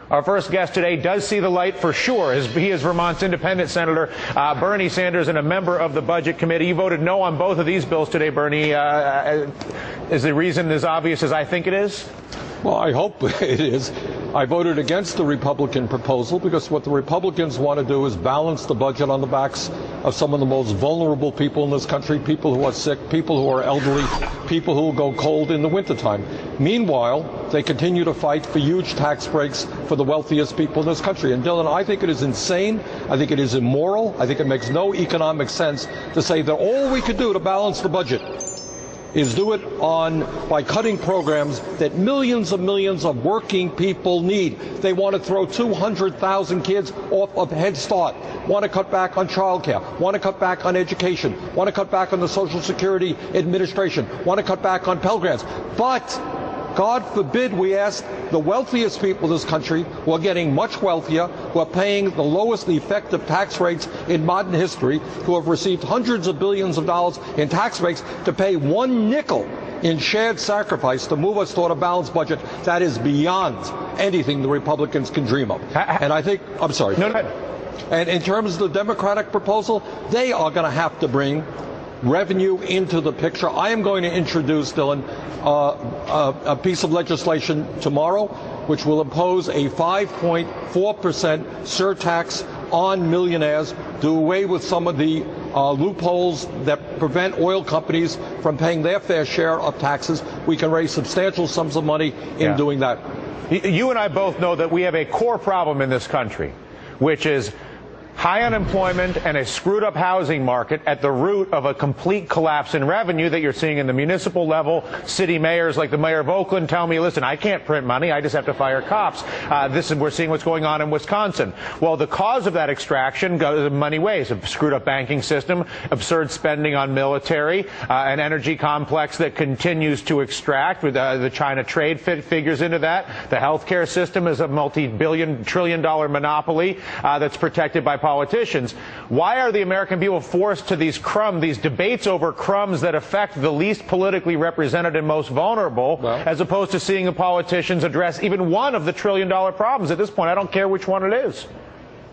Our first guest today does see the light for sure. He is Vermont's independent Senator Bernie Sanders and a member of the Budget Committee. You voted no on both of these bills today, Bernie. Is the reason as obvious as I think it is? Well, I hope it is. I voted against the Republican proposal because what the Republicans want to do is balance the budget on the backs of some of the most vulnerable people in this country, people who are sick, people who are elderly, people who will go cold in the wintertime. Meanwhile, they continue to fight for huge tax breaks for the wealthiest people in this country. And Dylan, I think it is insane. I think it is immoral. I think it makes no economic sense to say that all we could do to balance the budget is do it by cutting programs that millions of working people need. They want to throw 200,000 kids off of Head Start, want to cut back on child care, want to cut back on education, want to cut back on the Social Security Administration, want to cut back on Pell Grants. But God forbid we ask the wealthiest people in this country, who are getting much wealthier, who are paying the lowest effective tax rates in modern history, who have received hundreds of billions of dollars in tax breaks, to pay one nickel in shared sacrifice to move us toward a balanced budget. That is beyond anything the Republicans can dream of. And I think, I'm sorry. No. And in terms of the Democratic proposal, they are going to have to bring revenue into the picture. I am going to introduce, Dylan, a piece of legislation tomorrow which will impose a 5.4% surtax on millionaires, do away with some of the loopholes that prevent oil companies from paying their fair share of taxes. We can raise substantial sums of money in doing that. You and I both know that we have a core problem in this country, which is high unemployment and a screwed up housing market at the root of a complete collapse in revenue that you're seeing in the municipal level. City mayors like the mayor of Oakland tell me, listen, I can't print money, I just have to fire cops. We're seeing what's going on in Wisconsin. Well, the cause of that extraction goes in many ways: a screwed up banking system, absurd spending on military, an energy complex that continues to extract with the China trade figures into that. The healthcare system is a multi-billion, trillion-dollar monopoly that's protected by politicians. Why are the American people forced to these debates over crumbs that affect the least politically represented and most vulnerable, as opposed to seeing the politicians address even one of the trillion-dollar problems? At this point, I don't care which one it is.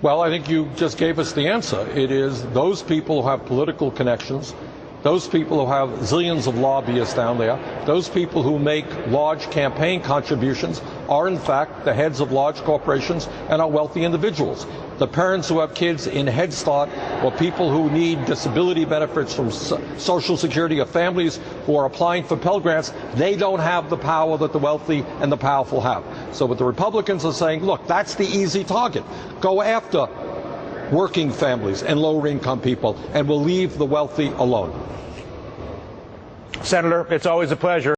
Well, I think you just gave us the answer. It is those people who have political connections, those people who have zillions of lobbyists down there, those people who make large campaign contributions are in fact the heads of large corporations and are wealthy individuals. The parents who have kids in Head Start, or people who need disability benefits from Social Security, or families who are applying for Pell Grants, they don't have the power that the wealthy and the powerful have. So what the Republicans are saying, look, that's the easy target. Go after working families and lower income people, and we'll leave the wealthy alone. Senator, it's always a pleasure.